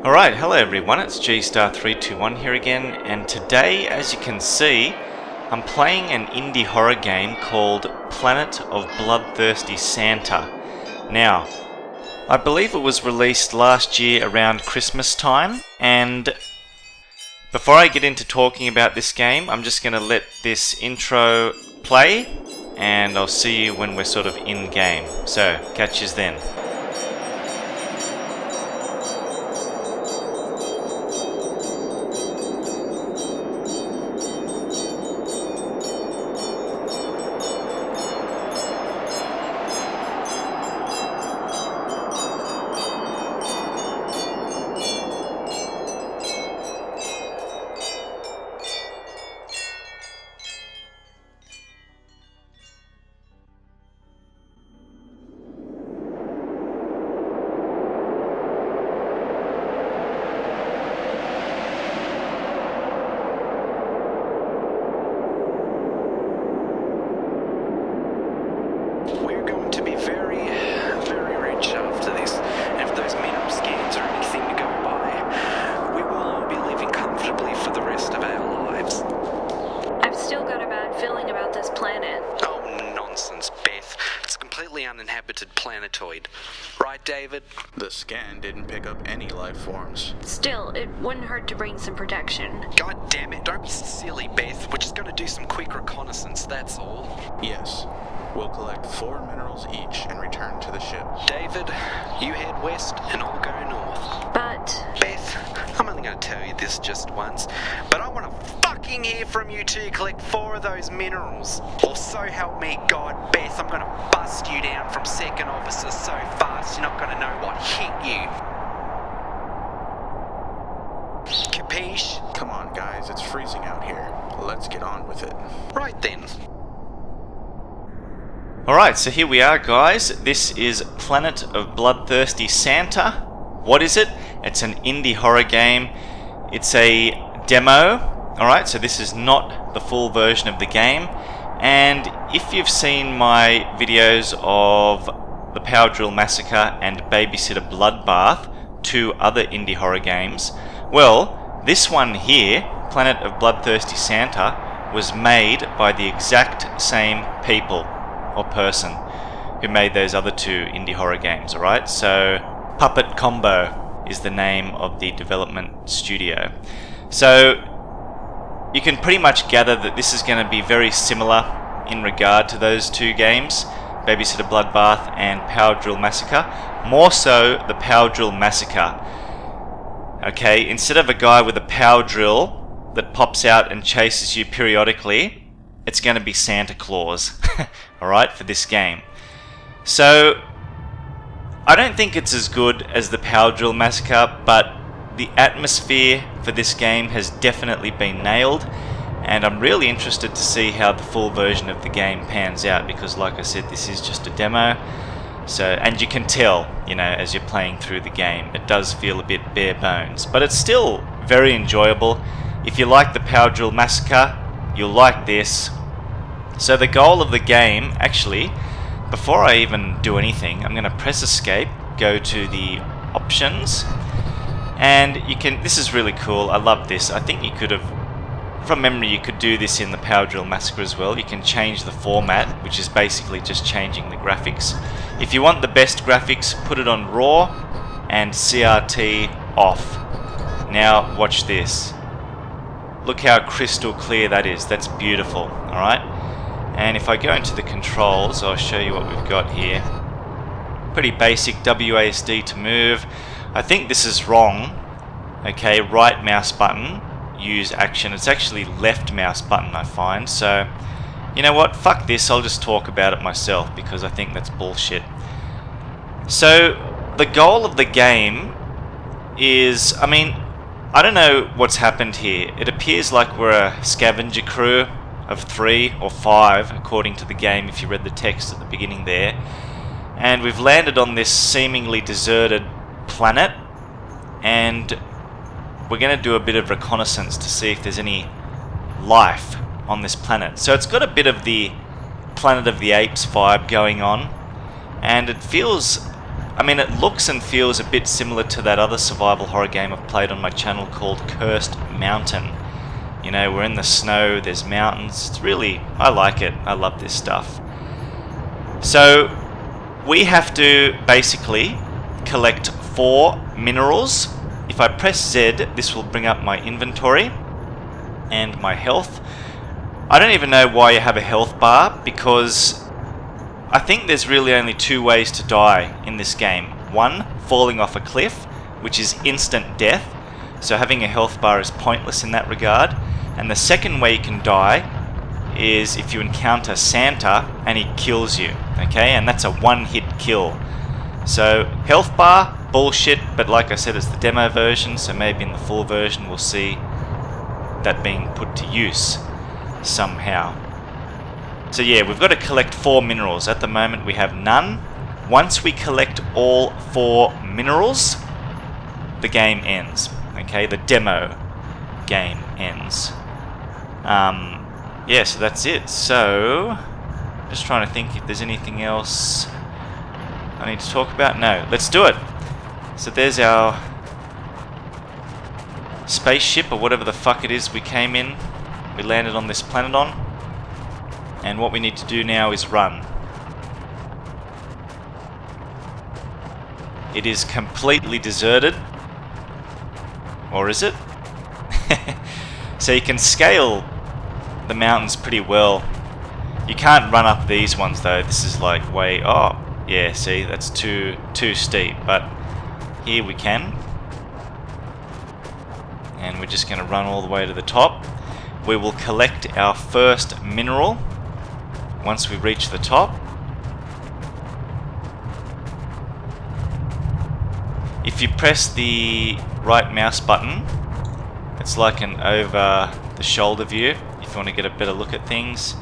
Alright, hello everyone, it's G-Star321 here again, and today, as you can see, I'm playing an indie horror game called Planet of Bloodthirsty Santa. Now, I believe it was released last year around Christmas time, and before I get into talking about this game, I'm just going to let this intro play, and I'll see you when we're sort of in-game. So, catch yous then. Uninhabited planetoid. Right, David? The scan didn't pick up any life forms. Still, it wouldn't hurt to bring some protection. God damn it, don't be silly, Beth. We're just gonna do some quick reconnaissance, that's all. Yes. We'll collect 4 minerals each and return to the ship. David, you head west and I'll go north. But... Beth, I'm only gonna tell you this just once, but I wanna fucking hear from you to collect 4 of those minerals. Or so help me God, Beth, I'm gonna bust you down from second officer so fast you're not gonna know what hit you. Capiche? Come on, guys, it's freezing out here. Let's get on with it. Right then. Alright, so here we are, guys. This is Planet of Bloodthirsty Santa. What is it? It's an indie horror game. It's a demo. Alright, so this is not the full version of the game. And if you've seen my videos of the Power Drill Massacre and Babysitter Bloodbath, 2 other indie horror games, well, this one here, Planet of Bloodthirsty Santa, was made by the exact same people or person who made those other 2 indie horror games, alright? So, Puppet Combo is the name of the development studio. So, you can pretty much gather that this is going to be very similar in regard to those 2 games, Babysitter Bloodbath and Power Drill Massacre. More so, the Power Drill Massacre. Okay, instead of a guy with a power drill that pops out and chases you periodically, it's going to be Santa Claus, alright, for this game. So, I don't think it's as good as the Power Drill Massacre, but the atmosphere for this game has definitely been nailed, and I'm really interested to see how the full version of the game pans out, because like I said, this is just a demo. So, and you can tell, you know, as you're playing through the game, it does feel a bit bare bones, but it's still very enjoyable. If you like the Power Drill Massacre, you'll like this. So the goal of the game, actually, before I even do anything, I'm going to press escape, go to the options, and you can, this is really cool, I love this. I think you could have, from memory, you could do this in the Power Drill Massacre as well. You can change the format, which is basically just changing the graphics. If you want the best graphics, put it on RAW and CRT off. Now watch this. Look how crystal clear that is. That's beautiful, alright? And if I go into the controls, I'll show you what we've got here. Pretty basic WASD to move. I think this is wrong. Okay, right mouse button, use action. It's actually left mouse button, I find. So, you know what? Fuck this. I'll just talk about it myself because I think that's bullshit. So, the goal of the game is, I mean, I don't know what's happened here. It appears like we're a scavenger crew of 3 or 5, according to the game, if you read the text at the beginning there. And we've landed on this seemingly deserted planet, and we're going to do a bit of reconnaissance to see if there's any life on this planet. So it's got a bit of the Planet of the Apes vibe going on, and it feels I mean, it looks and feels a bit similar to that other survival horror game I've played on my channel called Cursed Mountain. You know, we're in the snow, there's mountains. It's really, I like it. I love this stuff. So, we have to basically collect 4 minerals. If I press Z, this will bring up my inventory and my health. I don't even know why you have a health bar, because I think there's really only 2 ways to die in this game. 1, falling off a cliff, which is instant death, so having a health bar is pointless in that regard. And the second way you can die is if you encounter Santa and he kills you, okay? And that's a 1-hit kill. So, health bar, bullshit, but like I said, it's the demo version, so maybe in the full version we'll see that being put to use somehow. So yeah, we've got to collect 4 minerals. At the moment we have none. Once we collect all 4 minerals, the game ends. Okay, the demo game ends. Yeah, so that's it. So, just trying to think if there's anything else I need to talk about. No, let's do it. So there's our spaceship, or whatever the fuck it is we came in. We landed on this planet on. And what we need to do now is run. It is completely deserted. Or is it? So you can scale the mountains pretty well. You can't run up these ones though. This is like way... Oh, yeah, see, that's too steep. But here we can. And we're just going to run all the way to the top. We will collect our first mineral once we reach the top. If you press the right mouse button, it's like an over the shoulder view if you want to get a better look at things.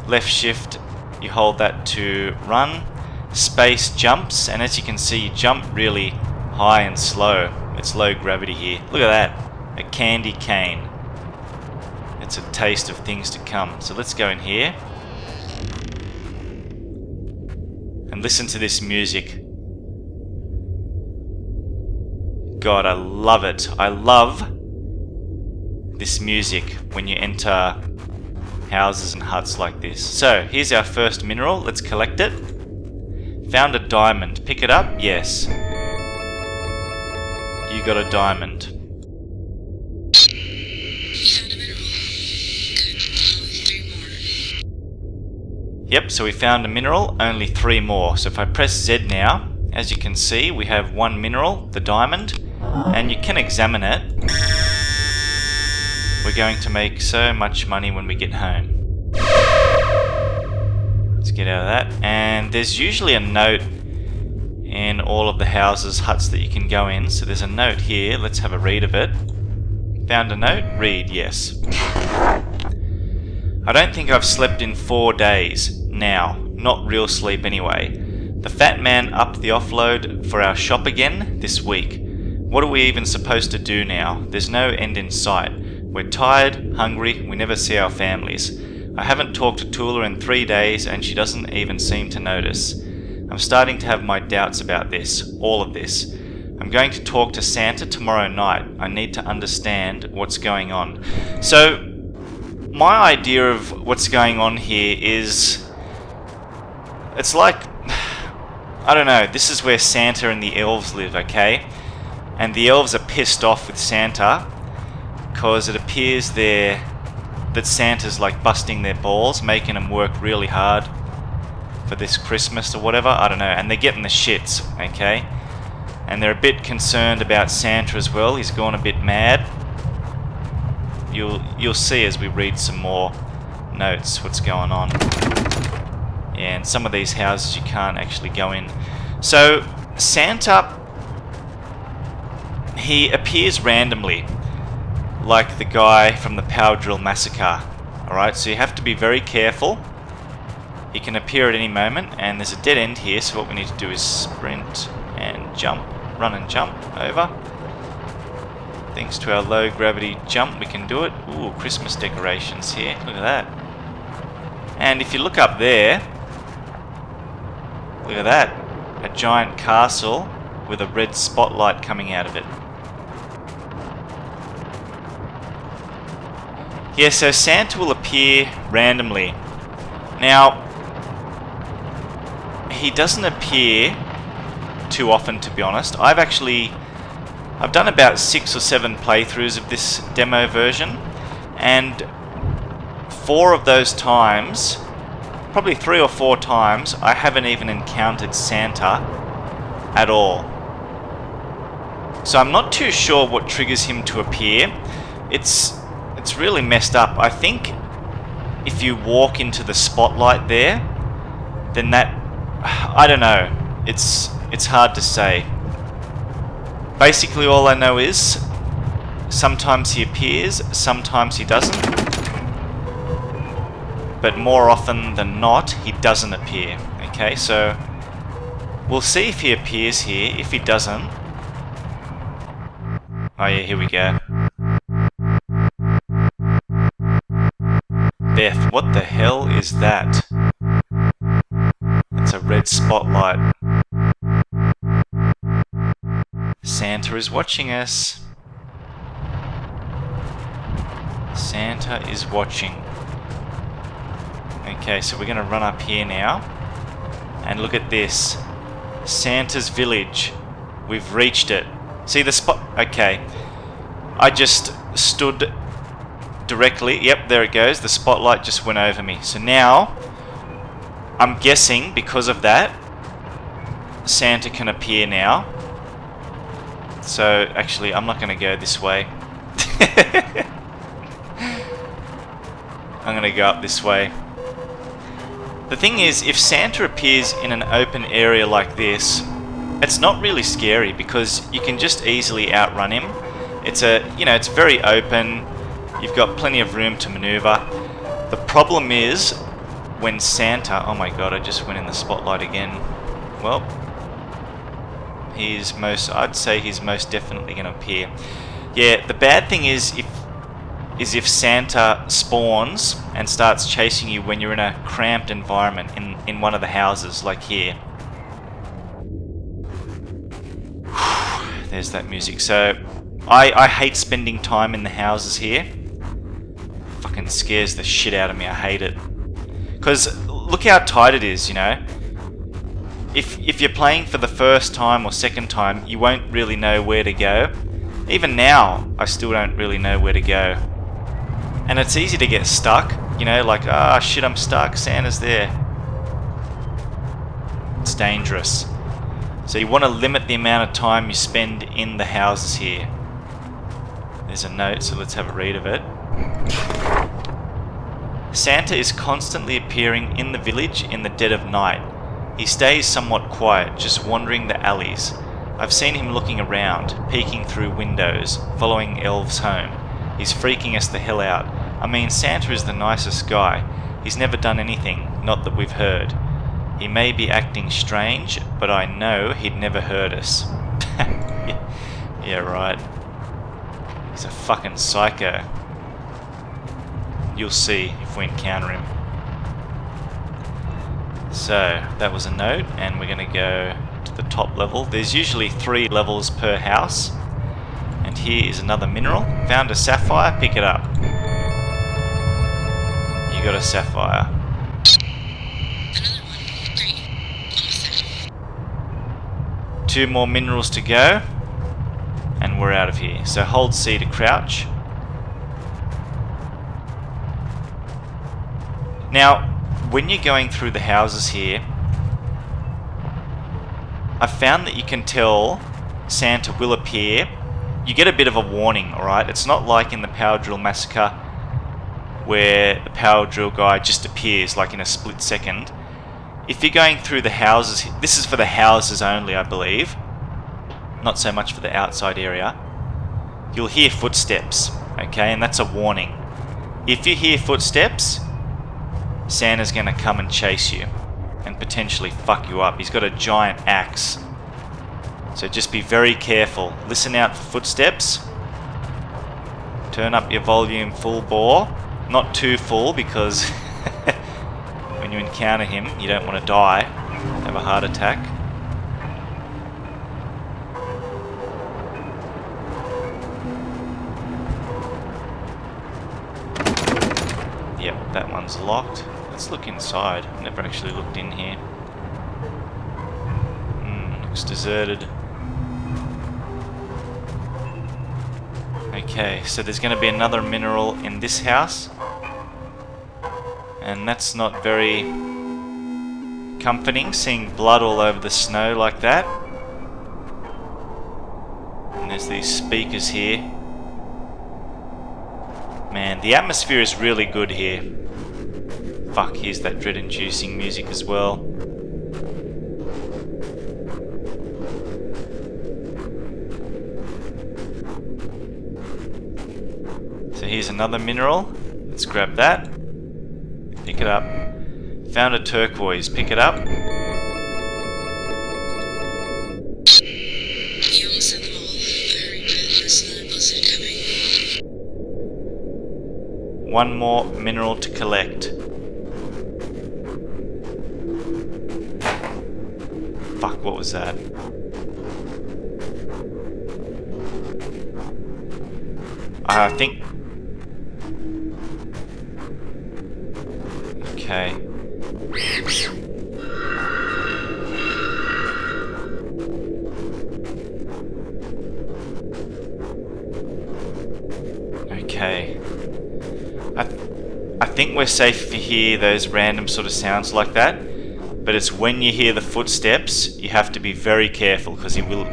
Left shift, you hold that to run. Space jumps, and as you can see, you jump really high and slow. It's low gravity here. Look at that, a candy cane. It's a taste of things to come. So let's go in here and listen to this music. God, I love it. I love this music when you enter houses and huts like this. So, here's our first mineral. Let's collect it. Found a diamond. Pick it up? Yes. You got a diamond. Yep, so we found a mineral, only 3 more. So if I press Z now, as you can see, we have 1 mineral, the diamond, and you can examine it. We're going to make so much money when we get home. Let's get out of that. And there's usually a note in all of the houses, huts that you can go in. So there's a note here. Let's have a read of it. Found a note? Read, yes. I don't think I've slept in 4 days now. Not real sleep anyway. The fat man upped the offload for our shop again this week. What are we even supposed to do now? There's no end in sight. We're tired, hungry, we never see our families. I haven't talked to Tula in 3 days and she doesn't even seem to notice. I'm starting to have my doubts about this, all of this. I'm going to talk to Santa tomorrow night. I need to understand what's going on. So, my idea of what's going on here is... It's like... I don't know, this is where Santa and the elves live, okay? And the elves are pissed off with Santa because it appears there that Santa's like busting their balls, making them work really hard for this Christmas or whatever, I don't know, and they're getting the shits, okay? And they're a bit concerned about Santa as well. He's gone a bit mad. You'll see as we read some more notes what's going on. Yeah, and some of these houses you can't actually go in. So, Santa, he appears randomly, like the guy from the Power Drill Massacre. Alright, so you have to be very careful. He can appear at any moment, and there's a dead end here, so what we need to do is sprint and jump, run and jump over. Thanks to our low gravity jump, we can do it. Ooh, Christmas decorations here, look at that. And if you look up there, look at that. a giant castle with a red spotlight coming out of it. Yeah, so Santa will appear randomly. Now, he doesn't appear too often, to be honest. I've done about 6 or 7 playthroughs of this demo version, and 4 of those times, probably 3 or 4 times, I haven't even encountered Santa at all. So I'm not too sure what triggers him to appear. It's really messed up. I think if you walk into the spotlight there, then that, I don't know. It's hard to say. Basically all I know is sometimes he appears, sometimes he doesn't. But more often than not, he doesn't appear. Okay, so we'll see if he appears here. If he doesn't... Oh yeah, here we go. Beth, what the hell is that? It's a red spotlight. Santa is watching us. Santa is watching. Okay, so we're going to run up here now. And look at this. Santa's village. We've reached it. See the spot? Okay. I just stood directly. Yep, there it goes. The spotlight just went over me. So now, I'm guessing because of that, Santa can appear now. So, actually, I'm not going to go this way. I'm going to go up this way. The thing is, if Santa appears in an open area like this, it's not really scary because you can just easily outrun him. It's it's very open. You've got plenty of room to maneuver. The problem is when Santa... Oh my god, I just went in the spotlight again. Well, I'd say he's most definitely going to appear. Yeah, the bad thing is if Santa spawns and starts chasing you when you're in a cramped environment in one of the houses, like here. There's that music. So, I hate spending time in the houses here. Fucking scares the shit out of me. I hate it. Because look how tight it is, you know. If you're playing for the first time or second time, you won't really know where to go. Even now, I still don't really know where to go. And it's easy to get stuck, you know, like, ah, shit, I'm stuck, Santa's there. It's dangerous. So you want to limit the amount of time you spend in the houses here. There's a note, so let's have a read of it. Santa is constantly appearing in the village in the dead of night. He stays somewhat quiet, just wandering the alleys. I've seen him looking around, peeking through windows, following elves home. He's freaking us the hell out. I mean, Santa is the nicest guy. He's never done anything, not that we've heard. He may be acting strange, but I know he'd never hurt us. Yeah, right. He's a fucking psycho. You'll see if we encounter him. So, that was a note, and we're going to go to the top level. There's usually 3 levels per house. And here is another mineral. Found a sapphire, pick it up. You got a sapphire. Another one. Great. Almost there. 2 more minerals to go. And we're out of here. So hold C to crouch. Now, when you're going through the houses here, I found that you can tell Santa will appear. You get a bit of a warning, alright? It's not like in the Power Drill Massacre where the Power Drill guy just appears like in a split second. If you're going through the houses, this is for the houses only, I believe. Not so much for the outside area. You'll hear footsteps, okay? And that's a warning. If you hear footsteps, Santa's going to come and chase you and potentially fuck you up. He's got a giant axe. So just be very careful. Listen out for footsteps. Turn up your volume full bore. Not too full because when you encounter him, you don't want to die. Have a heart attack. That one's locked. Let's look inside. I've never actually looked in here. Looks deserted. Okay, so there's going to be another mineral in this house. And that's not very comforting, seeing blood all over the snow like that. And there's these speakers here. Man, the atmosphere is really good here. Fuck, here's that dread-inducing music as well. So here's another mineral. Let's grab that. Pick it up. Found a turquoise. Pick it up. You almost had them all. But hurry, Beth. There's another blizzard coming. One more mineral to collect. Fuck, what was that? I think... Okay. Okay. I think we're safe if you hear those random sort of sounds like that, but it's when you hear the footsteps, you have to be very careful because he will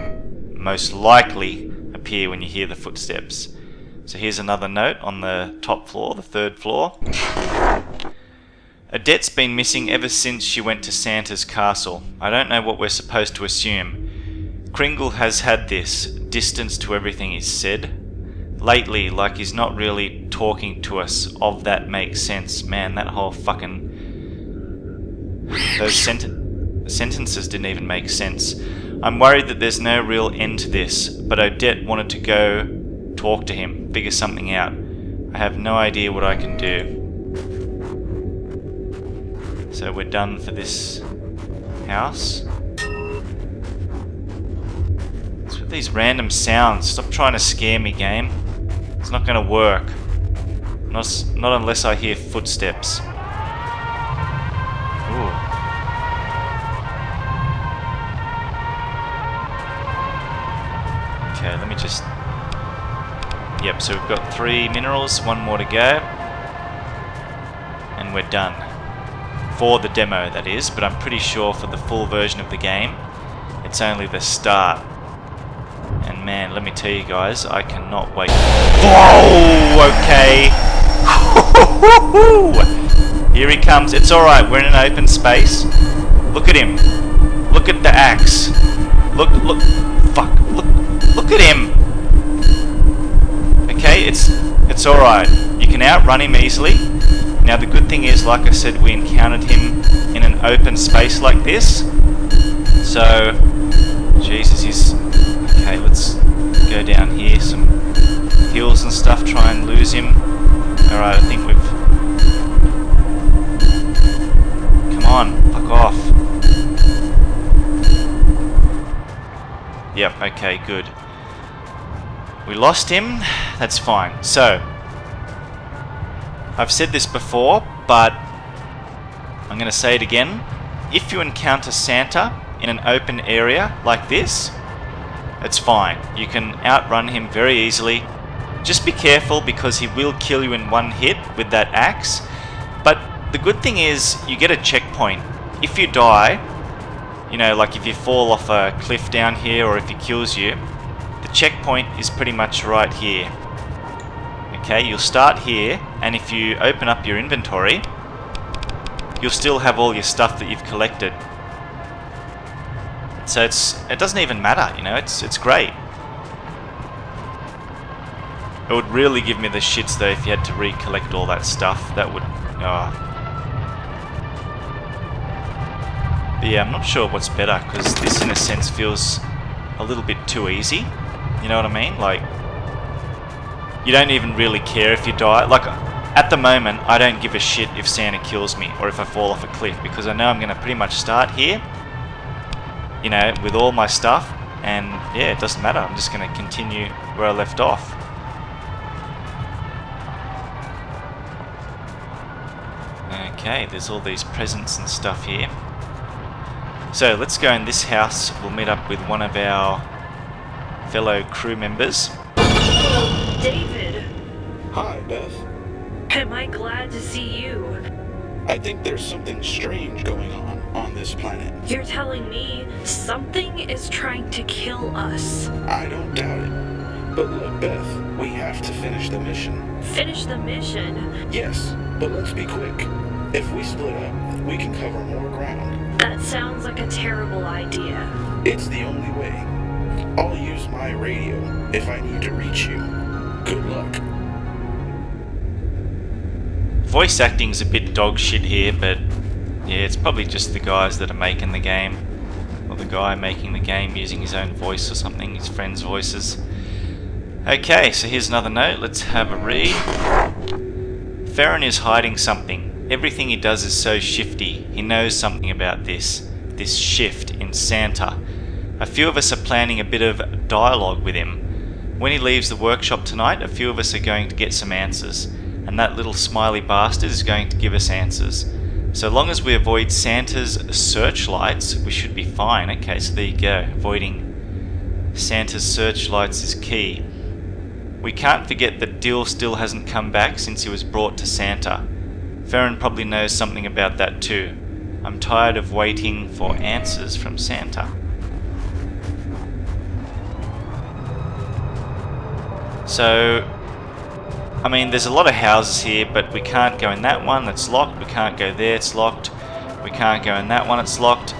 most likely appear when you hear the footsteps. So here's another note on the top floor, the third floor. Odette's been missing ever since she went to Santa's castle. I don't know what we're supposed to assume. Kringle has had this distance to everything he's said. Lately, like he's not really talking to us. Of that makes sense. Man, that whole fucking... Those sentences didn't even make sense. I'm worried that there's no real end to this, but Odette wanted to go talk to him, figure something out. I have no idea what I can do. So we're done for this house. What's with these random sounds? Stop trying to scare me, game. It's not going to work. Not unless I hear footsteps. Ooh. Okay, let me just... Yep, so we've got 3 minerals, 1 more to go. And we're done. For the demo, that is, but I'm pretty sure for the full version of the game, it's only the start. And man, let me tell you guys, I cannot wait. Whoa! Okay. Here he comes. It's alright, we're in an open space. Look at him. Look at the axe. Look, fuck, look at him. Okay, it's alright. You can outrun him easily. Now the good thing is, like I said, we encountered him in an open space like this. So, Jesus, he's... Okay, let's go down here, some hills and stuff, try and lose him. Alright, I think we've... Come on, fuck off. Yep, okay, good. We lost him, that's fine. So, I've said this before, but I'm going to say it again. If you encounter Santa in an open area like this, it's fine. You can outrun him very easily. Just be careful because he will kill you in one hit with that axe. But the good thing is you get a checkpoint. If you die, you know, like if you fall off a cliff down here or if he kills you, the checkpoint is pretty much right here. Okay, you'll start here, and if you open up your inventory, you'll still have all your stuff that you've collected. So it doesn't even matter, you know, it's great. It would really give me the shits though if you had to recollect all that stuff. That would... But yeah, I'm not sure what's better, because this in a sense feels a little bit too easy. You know what I mean? Like, you don't even really care if you die. Like, at the moment, I don't give a shit if Santa kills me or if I fall off a cliff, because I know I'm going to pretty much start here, you know, with all my stuff, and yeah, it doesn't matter. I'm just going to continue where I left off. Okay, there's all these presents and stuff here. So let's go in this house. We'll meet up with one of our fellow crew members. David, Hi, Beth. am I glad to see you? I think there's something strange going on this planet. You're telling me something is trying to kill us. I don't doubt it. But look, Beth, we have to finish the mission. Finish the mission? Yes, but let's be quick. If we split up, we can cover more ground. That sounds like a terrible idea. It's the only way. I'll use my radio if I need to reach you. Good luck. Voice acting's a bit dog shit here, but yeah, it's probably just the guys that are making the game. Or the guy making the game using his own voice or something, his friends' voices. Okay, so here's another note. Let's have a read. Farron is hiding something. Everything he does is so shifty. He knows something about this shift in Santa. A few of us are planning a bit of dialogue with him. When he leaves the workshop tonight, a few of us are going to get some answers. And that little smiley bastard is going to give us answers. So long as we avoid Santa's searchlights, we should be fine. Okay, so there you go. Avoiding Santa's searchlights is key. We can't forget that Dill still hasn't come back since he was brought to Santa. Farron probably knows something about that too. I'm tired of waiting for answers from Santa. So, I mean, there's a lot of houses here, but we can't go in that one, that's locked. We can't go there, it's locked. We can't go in that one, it's locked.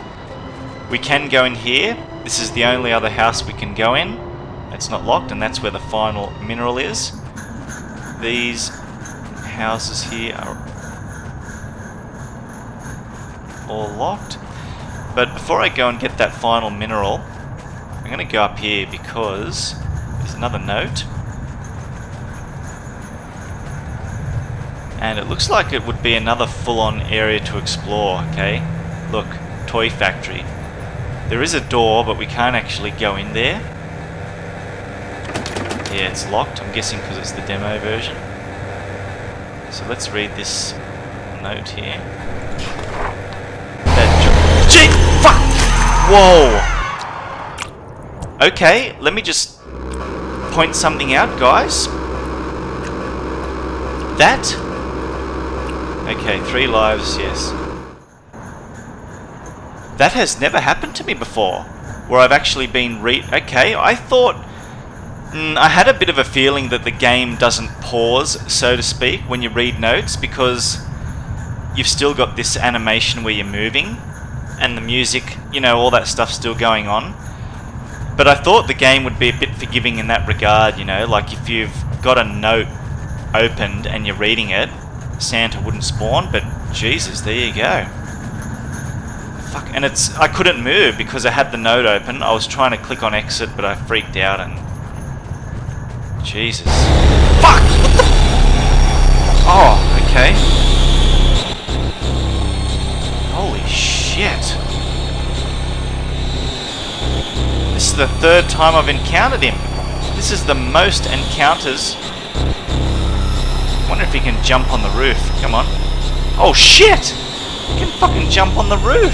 We can go in here. This is the only other house we can go in. It's not locked, and that's where the final mineral is. These houses here are all locked. But before I go and get that final mineral, I'm going to go up here because there's another note. And it looks like it would be another full-on area to explore, okay? Look, toy factory. There is a door, but we can't actually go in there. Yeah, it's locked, I'm guessing because it's the demo version. So let's read this note here. Gee! Fuck! Whoa! Okay, let me just point something out, guys. That... Okay, 3 lives, yes. That has never happened to me before, where I've actually been Okay, I thought... I had a bit of a feeling that the game doesn't pause, so to speak, when you read notes, because you've still got this animation where you're moving, and the music, you know, all that stuff's still going on. But I thought the game would be a bit forgiving in that regard, you know, like if you've got a note opened and you're reading it, Santa wouldn't spawn, but Jesus, there you go. Fuck, and I couldn't move because I had the note open. I was trying to click on exit, but I freaked out and... Jesus. Fuck! What the... Oh, okay. Holy shit. This is the 3rd time I've encountered him. This is the most encounters. I wonder if he can jump on the roof. Come on. Oh shit! He can fucking jump on the roof.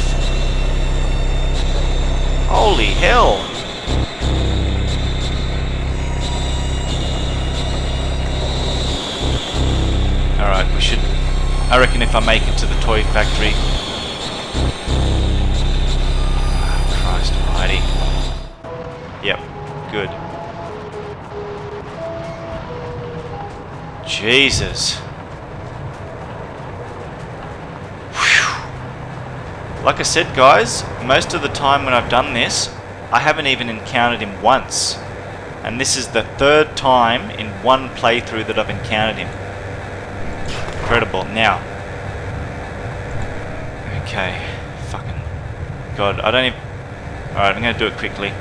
Holy hell. Alright, we should... I reckon if I make it to the toy factory... Oh, Christ almighty. Yep, good. Jesus. Whew. Like I said, guys, most of the time when I've done this, I haven't even encountered him once. And this is the 3rd time in one playthrough that I've encountered him. Incredible. Now. Okay. Fucking... God, I don't even... Alright, I'm gonna do it quickly.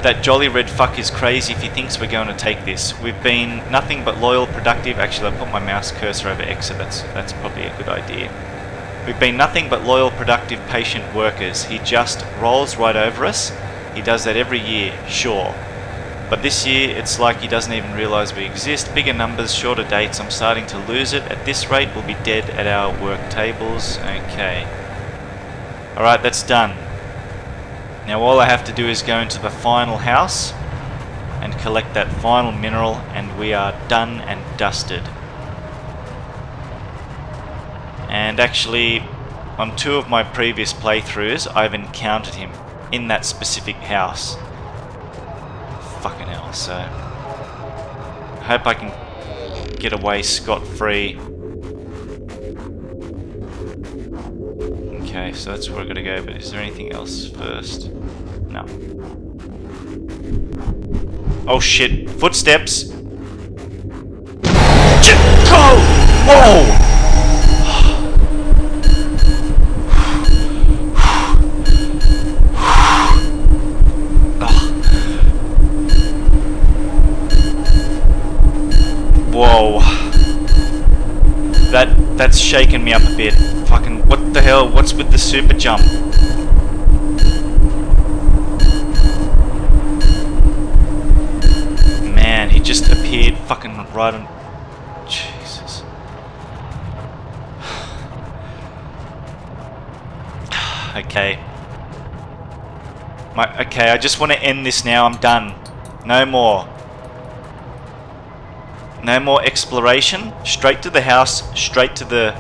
That jolly red fuck is crazy if he thinks we're going to take this. We've been nothing but loyal, productive... Actually, I'll put my mouse cursor over exit. That's probably a good idea. We've been nothing but loyal, productive, patient workers. He just rolls right over us. He does that every year, sure. But this year, it's like he doesn't even realise we exist. Bigger numbers, shorter dates, I'm starting to lose it. At this rate, we'll be dead at our work tables. Okay. Alright, that's done. Now all I have to do is go into the final house and collect that final mineral, and we are done and dusted. And actually, on 2 of my previous playthroughs, I've encountered him in that specific house. Fucking hell, so I hope I can get away scot-free. Okay, so that's where we're gonna go, but is there anything else first? No. Oh shit, footsteps! Shit! Go! Whoa! Whoa. That's shaken me up a bit. Fucking, what the hell? What's with the super jump? Man, he just appeared fucking right on... Jesus. Okay. Okay, I just want to end this now. I'm done. No more. No more exploration. Straight to the house, straight to the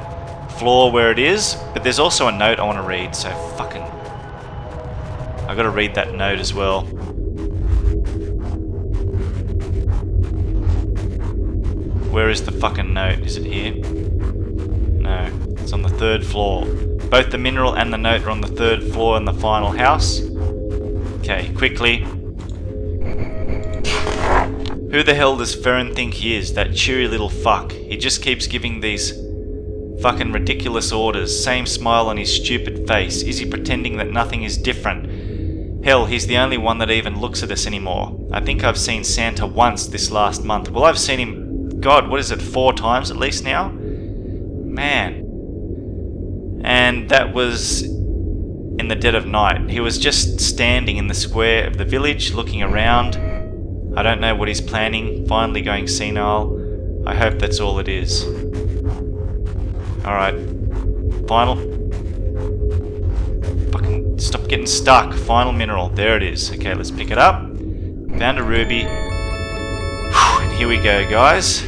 floor where it is. But there's also a note I want to read, so fucking... I gotta read that note as well. Where is the fucking note? Is it here? No, it's on the 3rd floor. Both the mineral and the note are on the 3rd floor in the final house. Okay, quickly. Who the hell does Ferrin think he is? That cheery little fuck. He just keeps giving these fucking ridiculous orders. Same smile on his stupid face. Is he pretending that nothing is different? Hell, he's the only one that even looks at us anymore. I think I've seen Santa once this last month. Well, I've seen him, God, what is it, 4 times at least now? Man. And that was in the dead of night. He was just standing in the square of the village, looking around. I don't know what he's planning, finally going senile. I hope that's all it is. Alright. Final. Fucking stop getting stuck. Final mineral. There it is. Okay, let's pick it up. Found a ruby. Whew, and here we go, guys.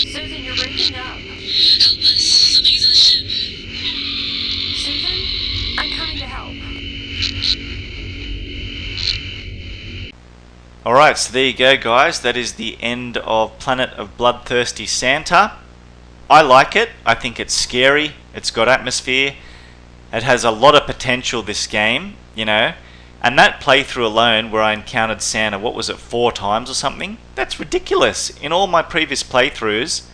Susan, you're breaking up. Help us. Something's on the ship. Susan, I'm coming to help. Alright, so there you go, guys. That is the end of Planet of Bloodthirsty Santa. I like it. I think it's scary. It's got atmosphere. It has a lot of potential, this game, you know. And that playthrough alone, where I encountered Santa, what was it, 4 times or something? That's ridiculous. In all my previous playthroughs,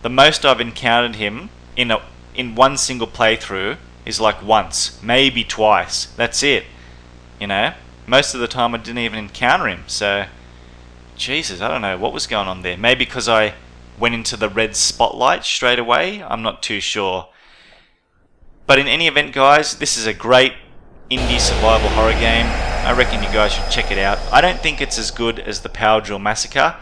the most I've encountered him in one single playthrough is like once, maybe twice. That's it, you know. Most of the time I didn't even encounter him, so Jesus, I don't know what was going on there. Maybe because I went into the red spotlight straight away, I'm not too sure. But in any event, guys, this is a great indie survival horror game. I reckon you guys should check it out. I don't think it's as good as the Power Drill Massacre,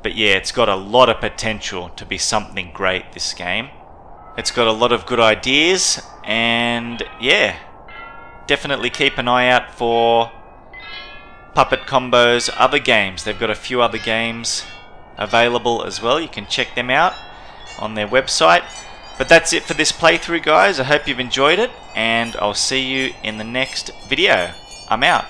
but yeah, it's got a lot of potential to be something great, this game. It's got a lot of good ideas, and yeah, definitely keep an eye out for Puppet Combo's other games. They've got a few other games available as well. You can check them out on their website. But that's it for this playthrough, guys. I hope you've enjoyed it, and I'll see you in the next video. I'm out.